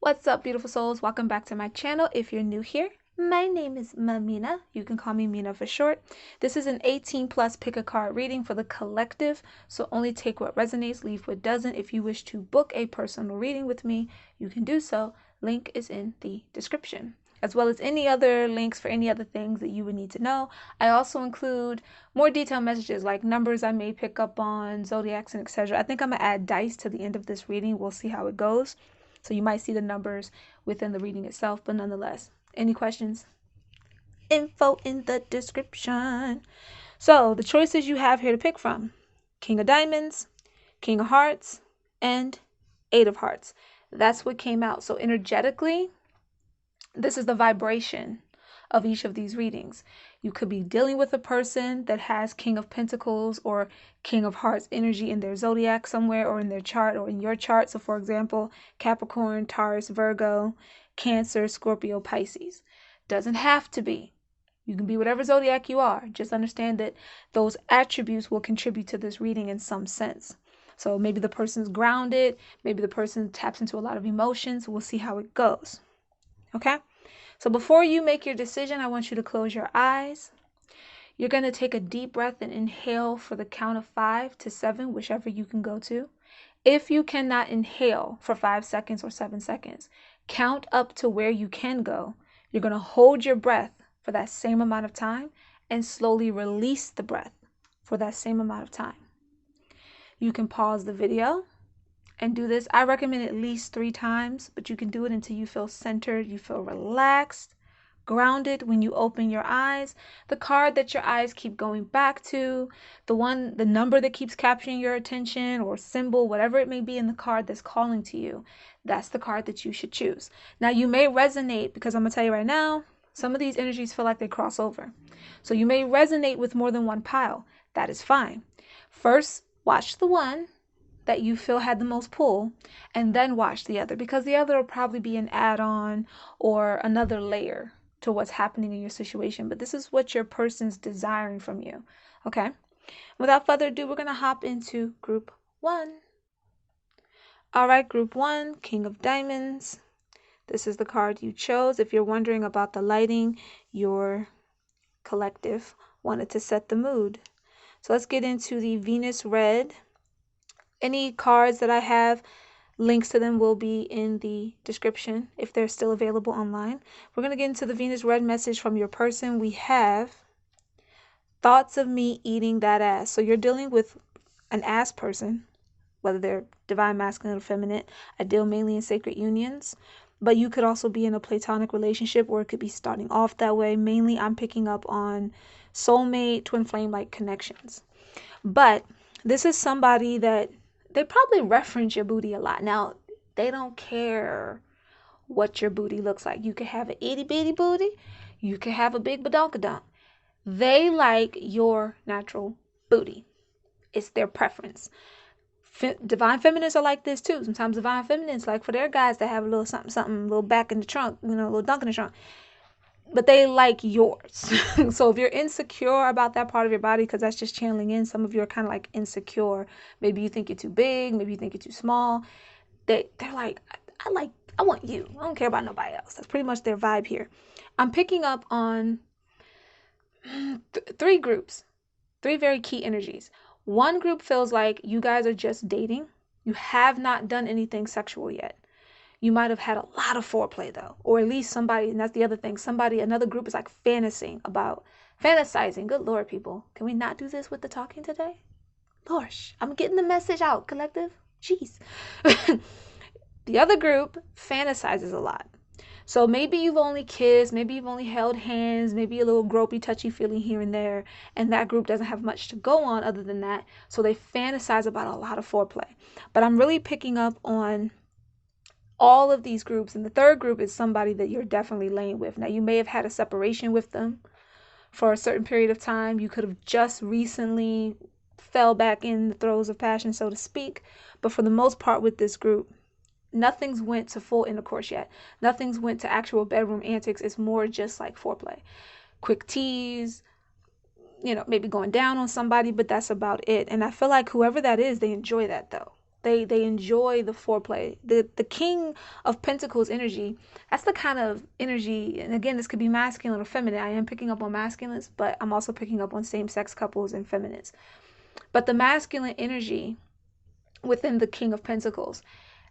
What's up, beautiful souls? Welcome back to my channel. If you're new here, my name is Mamina. You can call me Mina for short. This is an 18 plus pick a card reading for the collective, so only take what resonates, leave what doesn't. If you wish to book a personal reading with me, you can do so. Link is in the description, as well as any other links for any other things that you would need to know. I also include more detailed messages like numbers I may pick up on, zodiacs, and etc. I think I'm going to add dice to the end of this reading. We'll see how it goes. So you might see the numbers within the reading itself, but nonetheless, any questions? Info in the description. So the choices you have here to pick from: King of Diamonds, King of Hearts, and Eight of Hearts. That's what came out. So energetically, this is the vibration of each of these readings. You could be dealing with a person that has King of Pentacles or King of Hearts energy in their zodiac somewhere, or in their chart, or in your chart. So for example, Capricorn, Taurus, Virgo, Cancer, Scorpio, Pisces. Doesn't have to be. You can be whatever zodiac you are. Just understand that those attributes will contribute to this reading in some sense. So maybe the person's grounded, maybe the person taps into a lot of emotions. We'll see how it goes. Okay? So before you make your decision, I want you to close your eyes. You're going to take a deep breath and inhale for the count of 5 to 7, whichever you can go to. If you cannot inhale for 5 seconds or 7 seconds, count up to where you can go. You're going to hold your breath for that same amount of time and slowly release the breath for that same amount of time. You can pause the video and do this. I recommend at least 3 times, but you can do it until you feel centered, you feel relaxed, grounded. When you open your eyes, the card that your eyes keep going back to, the number that keeps capturing your attention, or symbol, whatever it may be in the card that's calling to you, that's the card that you should choose. Now, you may resonate, because I'm going to tell you right now, some of these energies feel like they cross over. So you may resonate with more than one pile. That is fine. First, watch the one that you feel had the most pull, and then watch the other, because the other will probably be an add-on or another layer to what's happening in your situation. But this is what your person's desiring from you. Okay? Without further ado, we're going to hop into group 1. All right, group 1, King of Diamonds. This is the card you chose. If you're wondering about the lighting, your collective wanted to set the mood. So let's get into the Venus Red. Any cards that I have, links to them will be in the description if they're still available online. We're going to get into the Venus Red message from your person. We have thoughts of me eating that ass. So you're dealing with an ass person, whether they're divine masculine or feminine. I deal mainly in sacred unions, but you could also be in a platonic relationship, or it could be starting off that way. Mainly I'm picking up on soulmate, twin flame like connections. But this is somebody that they probably reference your booty a lot. Now, they don't care what your booty looks like. You could have an itty bitty booty. You could have a big badonkadonk. They like your natural booty. It's their preference. Divine feminines are like this too. Sometimes divine feminines like for their guys that have a little something, a little back in the trunk, a little dunk in the trunk. But they like yours. So if you're insecure about that part of your body, because that's just channeling in, some of you are kind of like insecure. Maybe you think you're too big. Maybe you think you're too small. They're like, I want you. I don't care about nobody else. That's pretty much their vibe here. I'm picking up on 3 groups, 3 very key energies. One group feels like you guys are just dating. You have not done anything sexual yet. You might have had a lot of foreplay though, or at least somebody, and that's the other thing, another group is like fantasizing. Good Lord, people. Can we not do this with the talking today? Gosh, I'm getting the message out, collective. Jeez. The other group fantasizes a lot. So maybe you've only kissed, maybe you've only held hands, maybe a little gropey, touchy feeling here and there, and that group doesn't have much to go on other than that. So they fantasize about a lot of foreplay. But I'm really picking up on all of these groups, and the third group is somebody that you're definitely laying with. Now, you may have had a separation with them for a certain period of time. You could have just recently fell back in the throes of passion, so to speak. But for the most part with this group, nothing's went to full intercourse yet. Nothing's went to actual bedroom antics. It's more just like foreplay. Quick tease, maybe going down on somebody, but that's about it. And I feel like whoever that is, they enjoy that though. They enjoy the foreplay. The King of Pentacles energy, that's the kind of energy, and again, this could be masculine or feminine. I am picking up on masculines, but I'm also picking up on same-sex couples and feminines. But the masculine energy within the King of Pentacles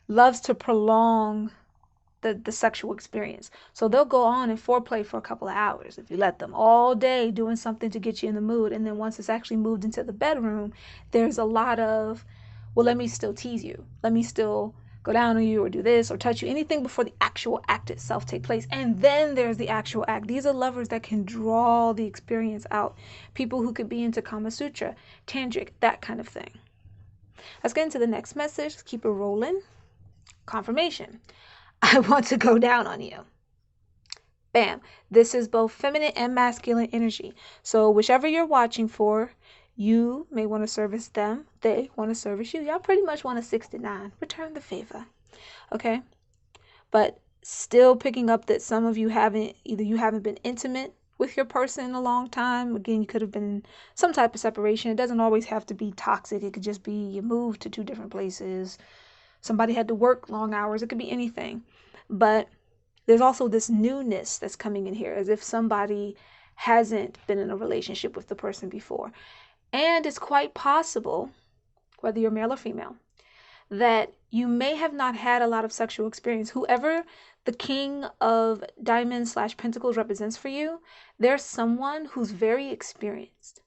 loves to prolong the sexual experience. So they'll go on and foreplay for a couple of hours if you let them, all day doing something to get you in the mood. And then once it's actually moved into the bedroom, there's a lot of, well, let me still tease you. Let me still go down on you or do this or touch you, anything before the actual act itself take place. And then there's the actual act. These are lovers that can draw the experience out. People who could be into Kama Sutra, Tantric, that kind of thing. Let's get into the next message. Let's keep it rolling. Confirmation. I want to go down on you. Bam. This is both feminine and masculine energy. So whichever you're watching for, you may want to service them. They want to service you. Y'all pretty much want a 69. Return the favor. Okay. But still picking up that some of you either you haven't been intimate with your person in a long time. Again, you could have been in some type of separation. It doesn't always have to be toxic. It could just be you moved to 2 different places. Somebody had to work long hours. It could be anything. But there's also this newness that's coming in here, as if somebody hasn't been in a relationship with the person before. And it's quite possible, whether you're male or female, that you may have not had a lot of sexual experience. Whoever the King of Diamonds / Pentacles represents for you, there's someone who's very experienced.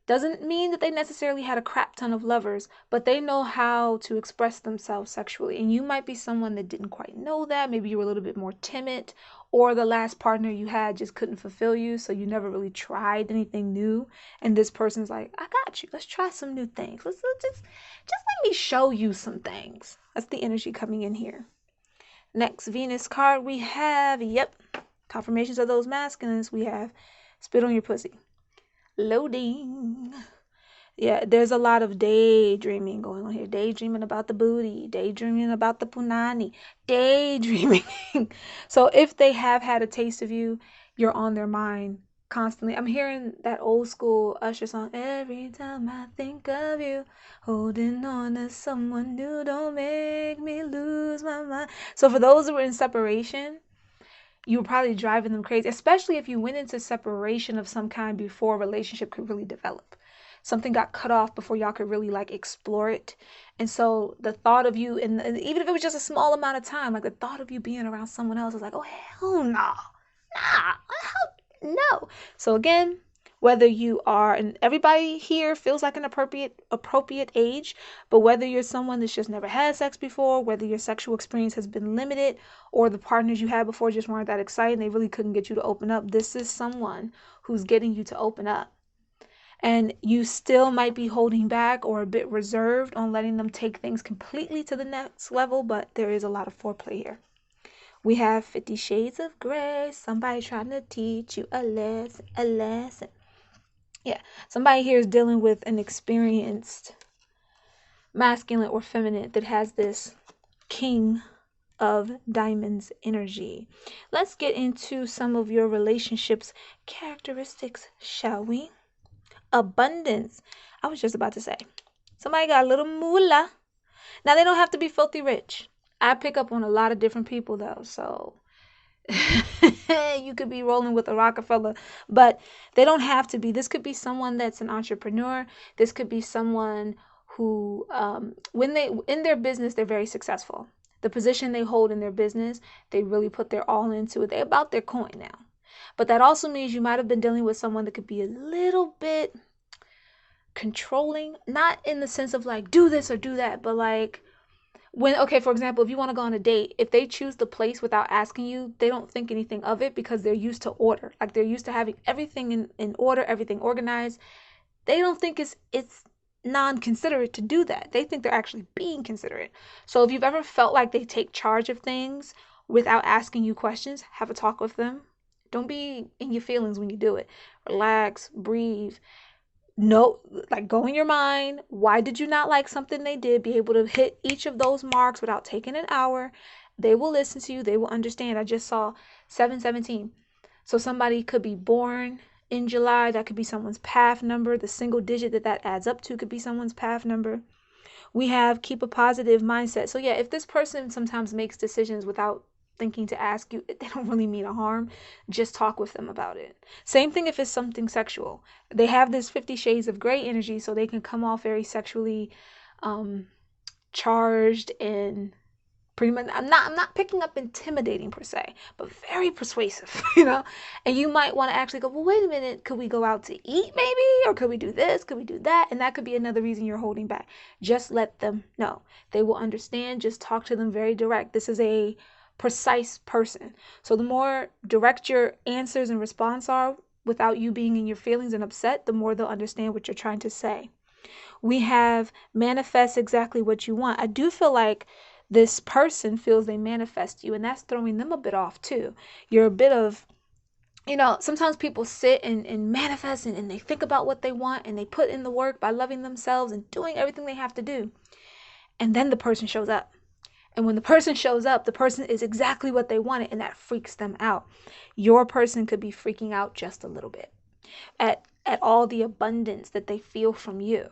Doesn't mean that they necessarily had a crap ton of lovers, but they know how to express themselves sexually. And you might be someone that didn't quite know that. Maybe you were a little bit more timid, or the last partner you had just couldn't fulfill you, so you never really tried anything new. And this person's like, I got you. Let's try some new things. Let's just let me show you some things. That's the energy coming in here. Next Venus card we have, confirmations of those masculines. We have spit on your pussy. Loading. Yeah, there's a lot of daydreaming going on here. Daydreaming about the booty, daydreaming about the punani, daydreaming. So if they have had a taste of you, you're on their mind constantly. I'm hearing that old school Usher song, every time I think of you, holding on to someone new, don't make me lose my mind. So for those who are in separation, you were probably driving them crazy, especially if you went into separation of some kind before a relationship could really develop. Something got cut off before y'all could really explore it. And so the thought of you, and even if it was just a small amount of time, the thought of you being around someone else is like, oh, hell no. No. So again, whether you are, and everybody here feels like an appropriate age, but whether you're someone that's just never had sex before, whether your sexual experience has been limited, or the partners you had before just weren't that exciting, they really couldn't get you to open up, this is someone who's getting you to open up. And you still might be holding back or a bit reserved on letting them take things completely to the next level, but there is a lot of foreplay here. We have 50 Shades of Grey, somebody trying to teach you a lesson. Yeah, somebody here is dealing with an experienced masculine or feminine that has this King of Diamonds energy. Let's get into some of your relationships characteristics, shall we? Abundance. I was just about to say, somebody got a little moolah. Now, they don't have to be filthy rich. I pick up on a lot of different people, though, so you could be rolling with a Rockefeller, but they don't have to be. This could be someone that's an entrepreneur. This could be someone who, in their business, they're very successful. The position they hold in their business, they really put their all into it. They're about their coin now. But that also means you might have been dealing with someone that could be a little bit controlling, not in the sense of do this or do that, but for example, if you want to go on a date, if they choose the place without asking you, they don't think anything of it because they're used to order. They're used to having everything in order, everything organized. They don't think it's non-considerate to do that. They think they're actually being considerate. So if you've ever felt like they take charge of things without asking you questions, have a talk with them. Don't be in your feelings when you do it. Relax, breathe. No, go in your mind. Why did you not like something they did? Be able to hit each of those marks without taking an hour. They will listen to you. They will understand. I just saw 717. So somebody could be born in July. That could be someone's path number. The single digit that adds up to could be someone's path number. We have keep a positive mindset. So yeah, if this person sometimes makes decisions without thinking to ask you, they don't really mean a harm. Just talk with them about it. Same thing if it's something sexual. They have this 50 shades of gray energy, so they can come off very sexually charged and pretty much, I'm not picking up intimidating per se, but very persuasive, and you might want to actually go, well, wait a minute, could we go out to eat maybe, or could we do this, could we do that? And that could be another reason you're holding back. Just let them know. They will understand. Just talk to them very direct. This is a precise person, so the more direct your answers and response are without you being in your feelings and upset, the more they'll understand what you're trying to say. We have manifest exactly what you want. I do feel like this person feels they manifest you, and that's throwing them a bit off too. You're a bit of, sometimes people sit and manifest, and they think about what they want, and they put in the work by loving themselves and doing everything they have to do. And then the person shows up. And when the person shows up, the person is exactly what they wanted, and that freaks them out. Your person could be freaking out just a little bit at all the abundance that they feel from you.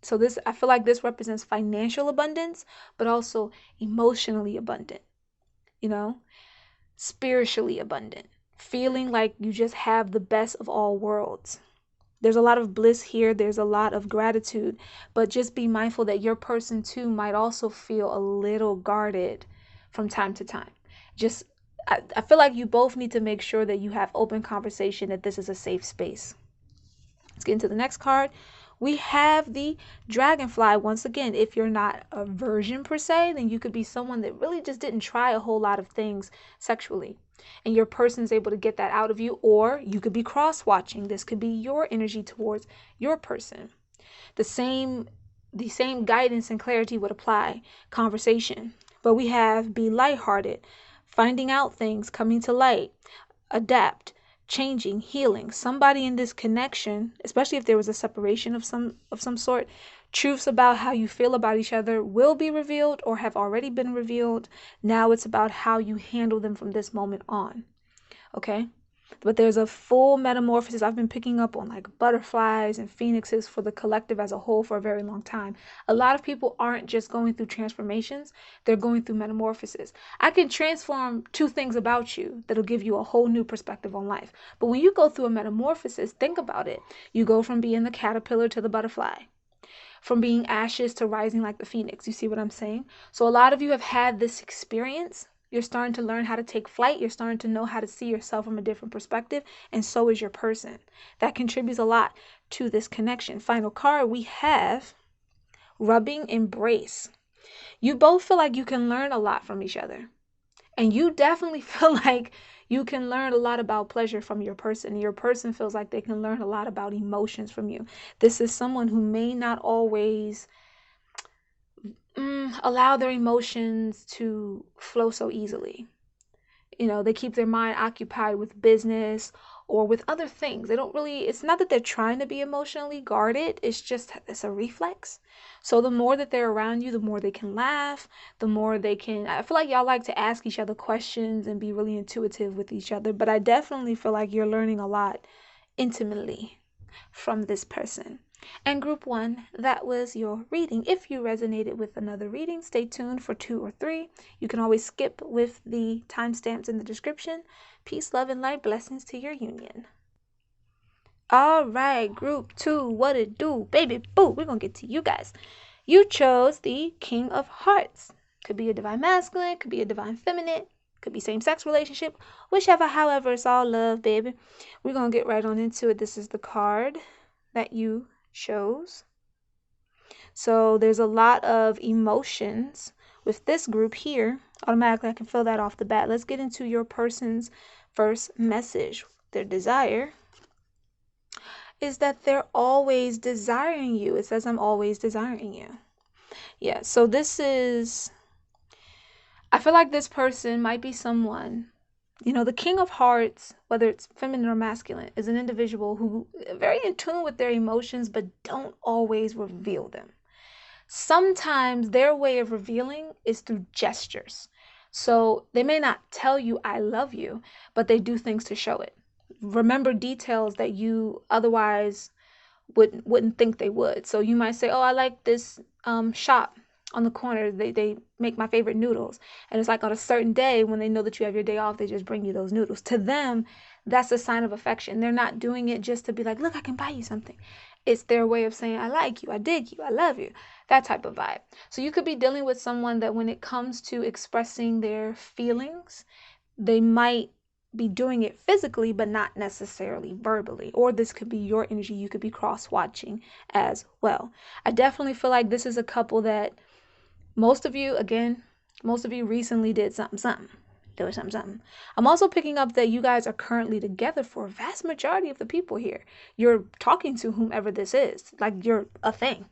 So I feel like this represents financial abundance, but also emotionally abundant, spiritually abundant, feeling like you just have the best of all worlds. There's a lot of bliss here. There's a lot of gratitude, but just be mindful that your person too might also feel a little guarded from time to time. I feel like you both need to make sure that you have open conversation, that this is a safe space. Let's get into the next card. We have the dragonfly. Once again, if you're not a virgin per se, then you could be someone that really just didn't try a whole lot of things sexually, and your person's able to get that out of you. Or you could be cross-watching. This could be your energy towards your person. The same guidance and clarity would apply. Conversation. But we have be lighthearted, finding out things, coming to light, adapt, changing, healing. Somebody in this connection, especially if there was a separation of some sort, truths about how you feel about each other will be revealed or have already been revealed. Now it's about how you handle them from this moment on. Okay? But there's a full metamorphosis. I've been picking up on like butterflies and phoenixes for the collective as a whole for a very long time. A lot of people aren't just going through transformations, they're going through metamorphosis. I can transform 2 things about you that'll give you a whole new perspective on life. But when you go through a metamorphosis, think about it. You go from being the caterpillar to the butterfly, from being ashes to rising like the phoenix. You see what I'm saying? So a lot of you have had this experience. You're starting to learn how to take flight. You're starting to know how to see yourself from a different perspective. And so is your person. That contributes a lot to this connection. Final card, we have rubbing embrace. You both feel like you can learn a lot from each other. And you definitely feel like you can learn a lot about pleasure from your person. Your person feels like they can learn a lot about emotions from you. This is someone who may not always allow their emotions to flow so easily. They keep their mind occupied with business or with other things. It's not that they're trying to be emotionally guarded. It's a reflex. So the more that they're around you, the more they can laugh, I feel like y'all like to ask each other questions and be really intuitive with each other. But I definitely feel like you're learning a lot intimately from this person. And group 1, that was your reading. If you resonated with another reading, stay tuned for 2 or 3. You can always skip with the timestamps in the description. Peace, love, and light. Blessings to your union. All right, group 2, what it do? Baby boo, we're going to get to you guys. You chose the King of Hearts. Could be a divine masculine, could be a divine feminine, could be same-sex relationship, whichever, however, it's all love, baby. We're going to get right on into it. This is the card that you chose. So there's a lot of emotions with this group here. Automatically, I can feel that off the bat. Let's get into your person's first message. Their desire is that they're always desiring you. It says, I'm always desiring you. Yeah, so I feel like this person might be someone, the King of Hearts, whether it's feminine or masculine, is an individual who very in tune with their emotions, but don't always reveal them. Sometimes their way of revealing is through gestures. So they may not tell you, I love you, but they do things to show it. Remember details that you otherwise wouldn't think they would. So you might say, oh, I like this shop on the corner. They make my favorite noodles. And it's like on a certain day when they know that you have your day off, they just bring you those noodles. To them, that's a sign of affection. They're not doing it just to be like, look, I can buy you something. It's their way of saying, I like you, I dig you, I love you, that type of vibe. So you could be dealing with someone that when it comes to expressing their feelings, they might be doing it physically, but not necessarily verbally. Or this could be your energy. You could be cross-watching as well. I definitely feel like this is a couple that most of you recently did something. Doing something. I'm also picking up that you guys are currently together for a vast majority of the people here. You're talking to whomever this is. Like you're a thing.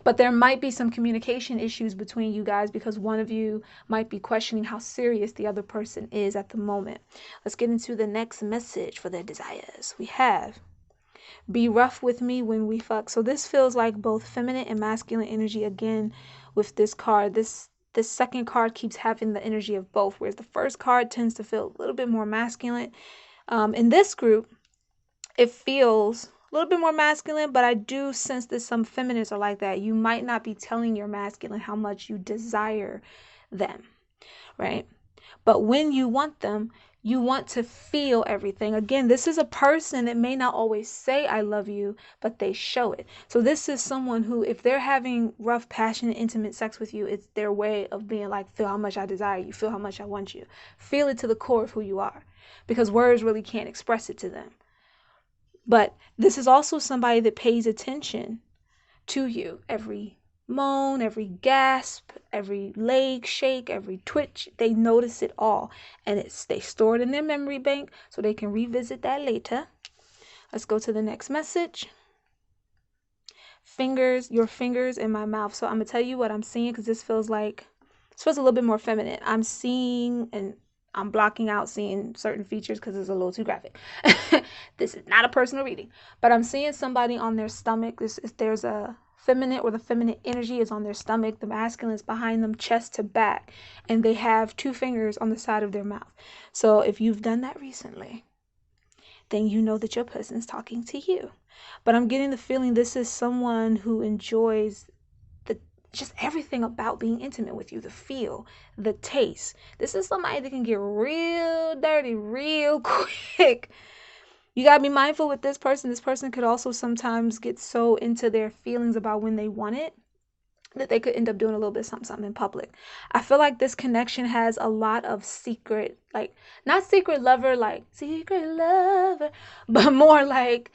But there might be some communication issues between you guys because one of you might be questioning how serious the other person is at the moment. Let's get into the next message for their desires. We have, be rough with me when we fuck. So this feels like both feminine and masculine energy again with this card. This second card keeps having the energy of both, whereas the first card tends to feel a little bit more masculine. In this group, it feels a little bit more masculine, but I do sense that some feminists are like that. You might not be telling your masculine how much you desire them, right? But when you want them, you want to feel everything. Again, this is a person that may not always say I love you, but they show it. So this is someone who, if they're having rough, passionate, intimate sex with you, it's their way of being like, feel how much I desire you, feel how much I want you. Feel it to the core of who you are, because words really can't express it to them. But this is also somebody that pays attention to you. Every moan, every gasp, every leg shake, every twitch, they notice it all. And they store it in their memory bank so they can revisit that later. Let's go to the next message. Your fingers in my mouth. So I'm going to tell you what I'm seeing because this feels a little bit more feminine. I'm seeing, and I'm blocking out seeing certain features because it's a little too graphic. This is not a personal reading, but I'm seeing somebody on their stomach. There's a feminine, or the feminine energy is on their stomach. The masculine is behind them, chest to back, and they have 2 fingers on the side of their mouth. So if you've done that recently, then you know that your person's talking to you. But I'm getting the feeling this is someone who enjoys just everything about being intimate with you, the feel, the taste. This is somebody that can get real dirty real quick. You gotta be mindful with this person. This person could also sometimes get so into their feelings about when they want it that they could end up doing a little bit something in public. I feel like this connection has a lot of secret, like not secret lover, but more like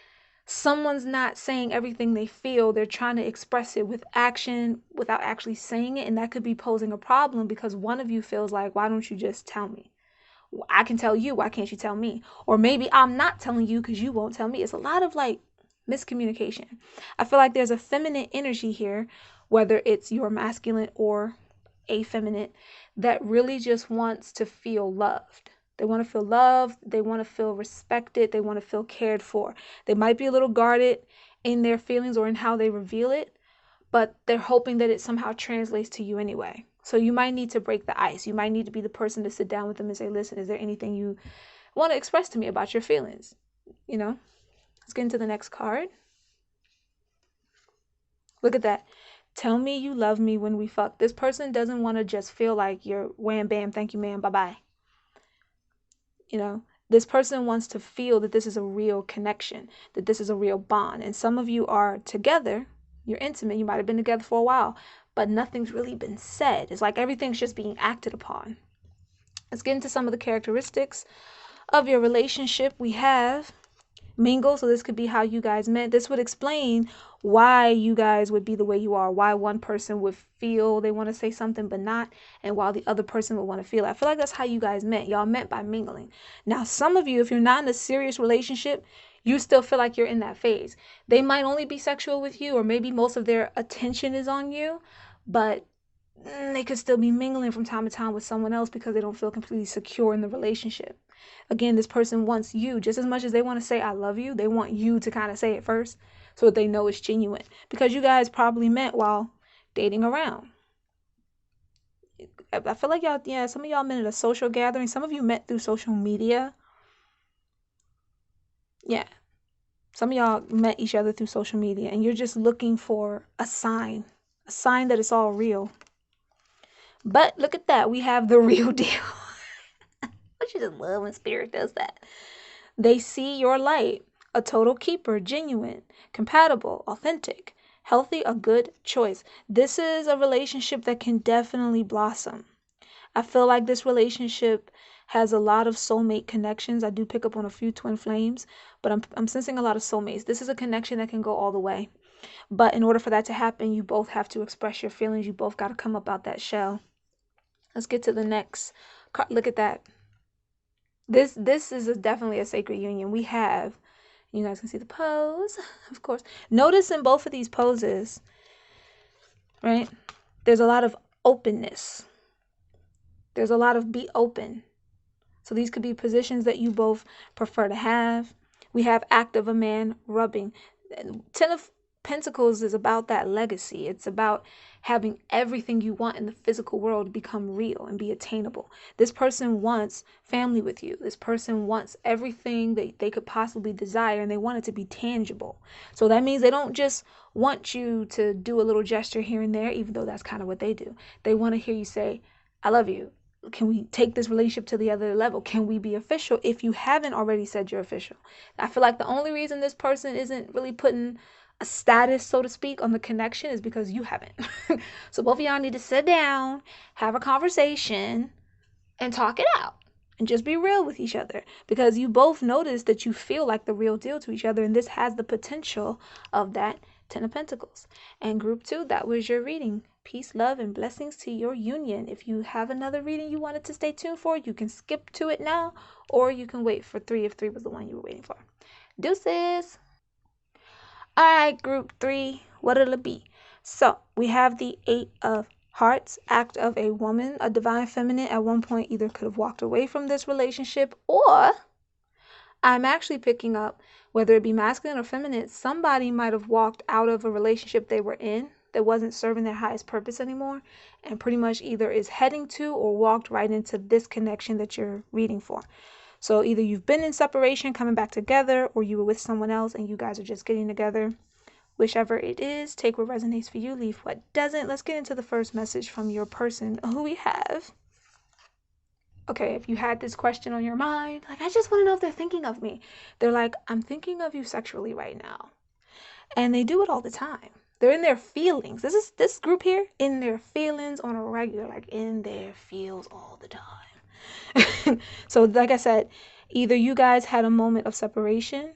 someone's not saying everything they feel. They're trying to express it with action without actually saying it. And that could be posing a problem because one of you feels like, why don't you just tell me? I can tell you, why can't you tell me? Or maybe I'm not telling you because you won't tell me. It's a lot of like miscommunication. I feel like there's a feminine energy here, whether it's your masculine or a feminine, that really just wants to feel loved. They want to feel loved. They want to feel respected. They want to feel cared for. They might be a little guarded in their feelings or in how they reveal it, but they're hoping that it somehow translates to you anyway. So you might need to break the ice. You might need to be the person to sit down with them and say, listen, is there anything you want to express to me about your feelings? You know, let's get into the next card. Look at that. Tell me you love me when we fuck. This person doesn't want to just feel like you're wham, bam, thank you, ma'am, bye-bye. You know, this person wants to feel that this is a real connection, that this is a real bond. And some of you are together, you're intimate, you might have been together for a while, but nothing's really been said. It's like everything's just being acted upon. Let's get into some of the characteristics of your relationship. We have mingle, so this could be how you guys met. This would explain why you guys would be the way you are, why one person would feel they want to say something but not, and while the other person would want to feel it. I feel like that's how you guys met. Y'all met by mingling. Now, some of you, if you're not in a serious relationship, you still feel like you're in that phase. They might only be sexual with you, or maybe most of their attention is on you, but they could still be mingling from time to time with someone else because they don't feel completely secure in the relationship. Again, this person wants you just as much as they want to say I love you. They want you to kind of say it first so that they know it's genuine, because you guys probably met while dating around. I feel like y'all, yeah, some of y'all met at a social gathering. Some of you met through social media. Yeah. Some of y'all met each other through social media and you're just looking for a sign that it's all real. But look at that. We have the real deal. Don't you just love when spirit does that? They see your light, a total keeper, genuine, compatible, authentic, healthy, a good choice. This is a relationship that can definitely blossom. I feel like this relationship has a lot of soulmate connections. I do pick up on a few twin flames, but I'm sensing a lot of soulmates. This is a connection that can go all the way. But in order for that to happen, you both have to express your feelings. You both got to come up out that shell. Let's get to the next card. Look at that. This is definitely a sacred union. We have, you guys can see the pose, of course. Notice in both of these poses, right? There's a lot of openness. There's a lot of be open. So these could be positions that you both prefer to have. We have act of a man rubbing. 10 of Pentacles is about that legacy. It's about having everything you want in the physical world become real and be attainable. This person wants family with you. This person wants everything that they could possibly desire, and they want it to be tangible. So that means they don't just want you to do a little gesture here and there, even though that's kind of what they do. They want to hear you say, I love you. Can we take this relationship to the other level? Can we be official if you haven't already said you're official? I feel like the only reason this person isn't really putting a status, so to speak, on the connection is because you haven't. So both of y'all need to sit down, have a conversation, and talk it out. And just be real with each other. Because you both notice that you feel like the real deal to each other. And this has the potential of that 10 of Pentacles. And group 2, that was your reading. Peace, love, and blessings to your union. If you have another reading you wanted to stay tuned for, you can skip to it now. Or you can wait for 3 if 3 was the one you were waiting for. Deuces. All right, group 3, what'll it be? So we have the 8 of Hearts, act of a woman, a divine feminine at one point either could have walked away from this relationship, or I'm actually picking up, whether it be masculine or feminine, somebody might have walked out of a relationship they were in that wasn't serving their highest purpose anymore, and pretty much either is heading to or walked right into this connection that you're reading for. So either you've been in separation, coming back together, or you were with someone else and you guys are just getting together. Whichever it is, take what resonates for you, leave what doesn't. Let's get into the first message from your person who we have. Okay, if you had this question on your mind, like, I just want to know if they're thinking of me. They're like, I'm thinking of you sexually right now. And they do it all the time. They're in their feelings. This group here, in their feelings on a regular, like in their feels all the time. So like I said, either you guys had a moment of separation,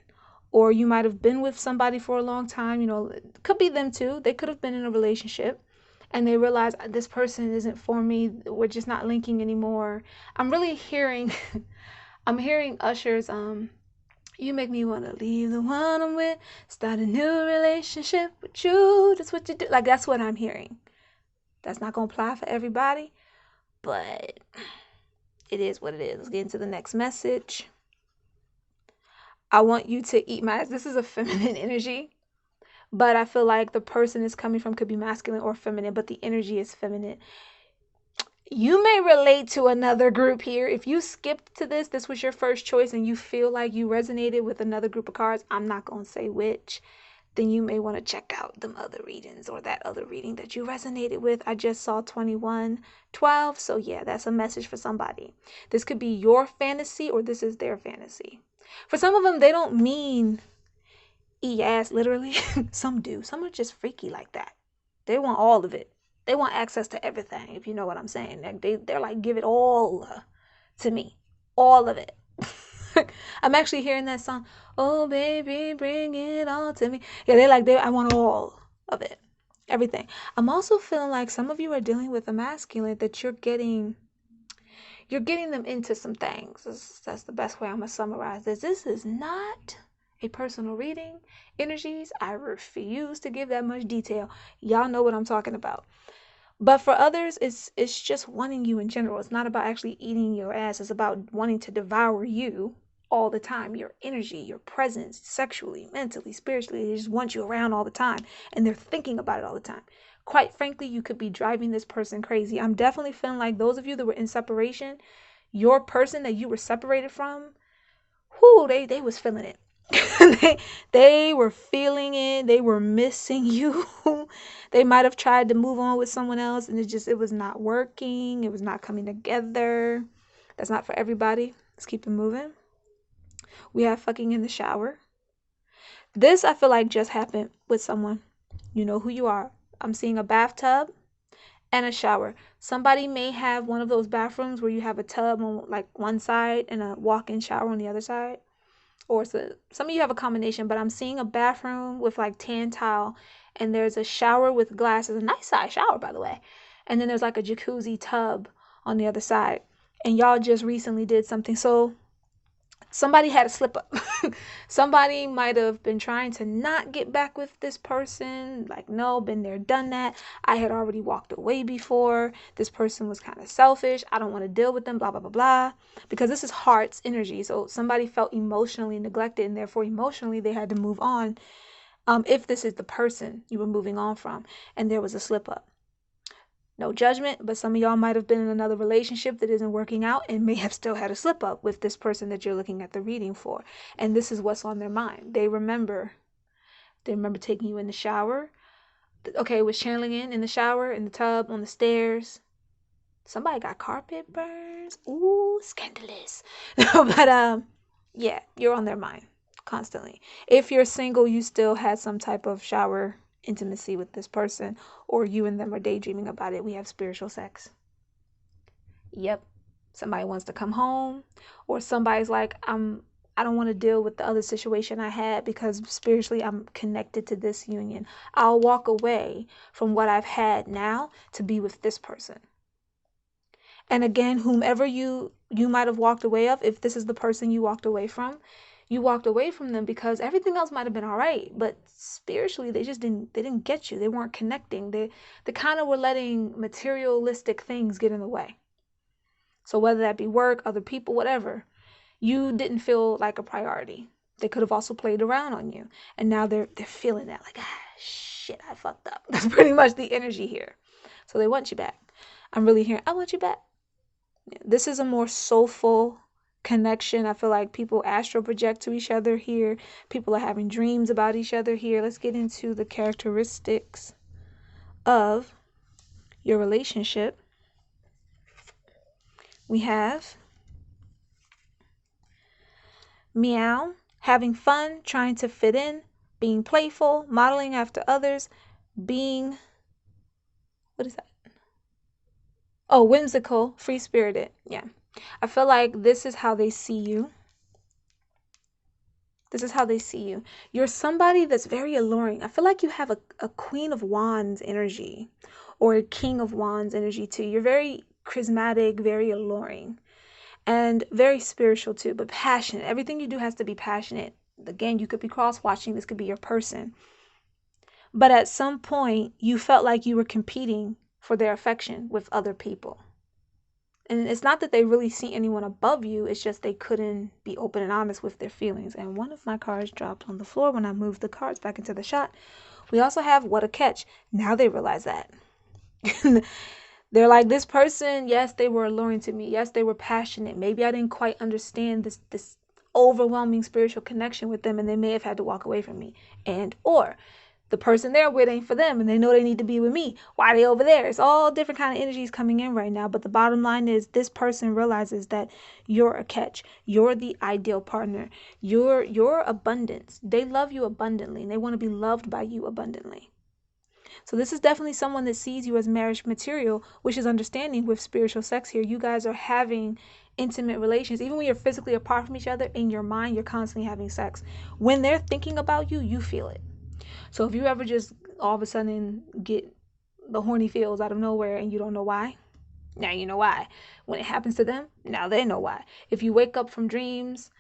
or you might have been with somebody for a long time. You know, it could be them too. They could have been in a relationship and they realize this person isn't for me. We're just not linking anymore. I'm really hearing, I'm hearing Usher's, you make me want to leave the one I'm with, start a new relationship with you. That's what you do. Like, that's what I'm hearing. That's not going to apply for everybody, but it is what it is. Let's get into the next message. I want you to eat my ass. This is a feminine energy, but I feel like the person is coming from could be masculine or feminine, but the energy is feminine. You may relate to another group here. If you skipped to this was your first choice and you feel like you resonated with another group of cards, I'm not going to say which, then you may want to check out them other readings or that other reading that you resonated with. I just saw 2112, so yeah, that's a message for somebody. This could be your fantasy or this is their fantasy. For some of them, they don't mean eat ass literally. Some do. Some are just freaky like that. They want all of it. They want access to everything, if you know what I'm saying. They're like, give it all to me. All of it. I'm actually hearing that song, oh baby, bring it all to me. Yeah, I want all of it. Everything. I'm also feeling like some of you are dealing with a masculine that you're getting them into some things. That's the best way I'm going to summarize this. This is not a personal reading. Energies, I refuse to give that much detail. Y'all know what I'm talking about. But for others, it's just wanting you in general. It's not about actually eating your ass. It's about wanting to devour you all the time. Your energy, your presence, sexually, mentally, spiritually. They just want you around all the time. And they're thinking about it all the time. Quite frankly, you could be driving this person crazy. I'm definitely feeling like those of you that were in separation, your person that you were separated from, they was feeling it. They were feeling it. They were missing you. They might have tried to move on with someone else and it was not working. It was not coming together. That's not for everybody. Let's keep it moving. We have fucking in the shower. This I feel like just happened with someone. You know who you are. I'm seeing a bathtub and a shower. Somebody may have one of those bathrooms where you have a tub on like one side and a walk-in shower on the other side. Or so, some of you have a combination, but I'm seeing a bathroom with like tan tile and there's a shower with glasses, a nice size shower by the way. And then there's like a jacuzzi tub on the other side. And y'all just recently did something. So somebody had a slip up. Somebody might have been trying to not get back with this person. Like, no, been there, done that. I had already walked away before. This person was kind of selfish. I don't want to deal with them, blah, blah, blah, blah. Because this is heart's energy. So somebody felt emotionally neglected and therefore emotionally they had to move on. If this is the person you were moving on from and there was a slip up. No judgment, but some of y'all might have been in another relationship that isn't working out and may have still had a slip up with this person that you're looking at the reading for. And this is what's on their mind. They remember taking you in the shower. Okay, was channeling in the shower, in the tub, on the stairs. Somebody got carpet burns. Ooh, scandalous. But yeah, you're on their mind constantly. If you're single, you still had some type of shower intimacy with this person, or you and them are daydreaming about it. We have spiritual sex. Yep. Somebody wants to come home, or somebody's like, I don't want to deal with the other situation I had because spiritually I'm connected to this union. I'll walk away from what I've had now to be with this person. And again, whomever you might have walked away of, if this is the person you walked away from, you walked away from them because everything else might have been all right, but spiritually they didn't get you. They weren't connecting. They kind of were letting materialistic things get in the way. So whether that be work, other people, whatever, you didn't feel like a priority. They could have also played around on you, and now they're feeling that like, shit, I fucked up. That's pretty much the energy here. So they want you back. I'm really hearing, I want you back. This is a more soulful connection. I feel like people astral project to each other here. People are having dreams about each other here. Let's get into the characteristics of your relationship. We have meow, having fun, trying to fit in, being playful, modeling after others, being, what is that? Oh, whimsical, free-spirited. Yeah. I feel like this is how they see you. This is how they see you. You're somebody that's very alluring. I feel like you have a Queen of Wands energy or a King of Wands energy too. You're very charismatic, very alluring, and very spiritual too, but passionate. Everything you do has to be passionate. Again, you could be cross-watching. This could be your person. But at some point, you felt like you were competing for their affection with other people. And it's not that they really see anyone above you. It's just they couldn't be open and honest with their feelings. And one of my cards dropped on the floor when I moved the cards back into the shot. We also have what a catch. Now they realize that. They're like, this person, yes, they were alluring to me. Yes, they were passionate. Maybe I didn't quite understand this overwhelming spiritual connection with them, and they may have had to walk away from me. And or the person they're with ain't for them and they know they need to be with me. Why are they over there? It's all different kind of energies coming in right now. But the bottom line is this person realizes that you're a catch. You're the ideal partner. You're abundance. They love you abundantly and they want to be loved by you abundantly. So this is definitely someone that sees you as marriage material, which is understanding with spiritual sex here. You guys are having intimate relations. Even when you're physically apart from each other, in your mind, you're constantly having sex. When they're thinking about you, you feel it. So if you ever just all of a sudden get the horny feels out of nowhere and you don't know why, now you know why. When it happens to them, now they know why. If you wake up from dreams,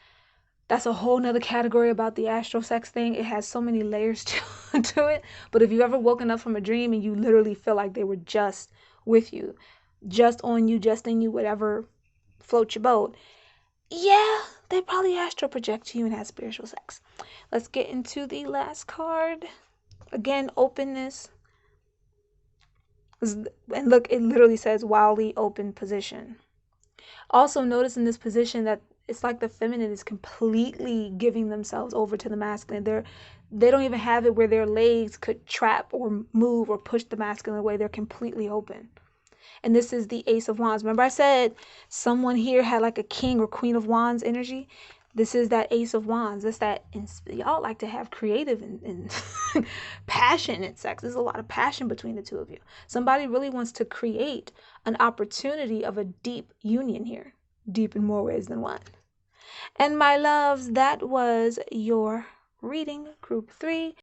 that's a whole nother category about the astral sex thing. It has so many layers to it. But if you ever woken up from a dream and you literally feel like they were just with you, just on you, just in you, whatever floats your boat, yeah, they probably astral project to you and have spiritual sex. Let's get into the last card. Again, openness. And look, it literally says wildly open position. Also notice in this position that it's like the feminine is completely giving themselves over to the masculine. They don't even have it where their legs could trap or move or push the masculine away. They're completely open. And this is the Ace of Wands. Remember I said someone here had like a King or Queen of Wands energy? This is that Ace of Wands. It's that, y'all like to have creative and passion in sex. There's a lot of passion between the two of you. Somebody really wants to create an opportunity of a deep union here. Deep in more ways than one. And my loves, that was your reading, group 3.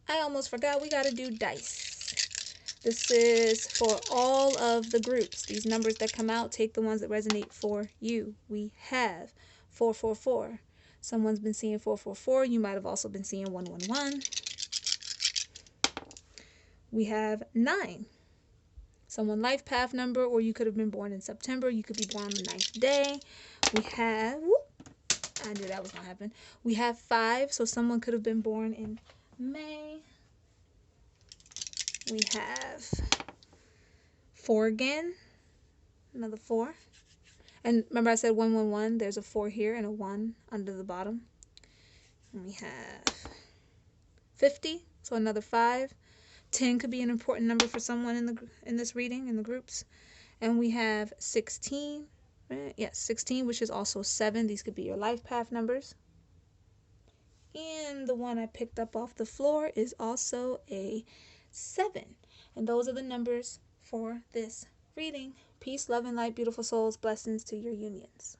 I almost forgot we got to do dice. This is for all of the groups. These numbers that come out, take the ones that resonate for you. We have 444. Someone's been seeing 444. You might have also been seeing 111. We have 9. Someone life path number, or you could have been born in September. You could be born on the 9th day. We have, I knew that was going to happen. We have 5, so someone could have been born in May. We have 4 again, another 4. And remember I said 111, there's a 4 here and a 1 under the bottom. And we have 50, so another 5. 10 could be an important number for someone in this reading, in the groups. And we have 16. Yes, 16, which is also 7. These could be your life path numbers. And the one I picked up off the floor is also a 7. And those are the numbers for this reading. Peace, love, and light, beautiful souls. Blessings to your unions.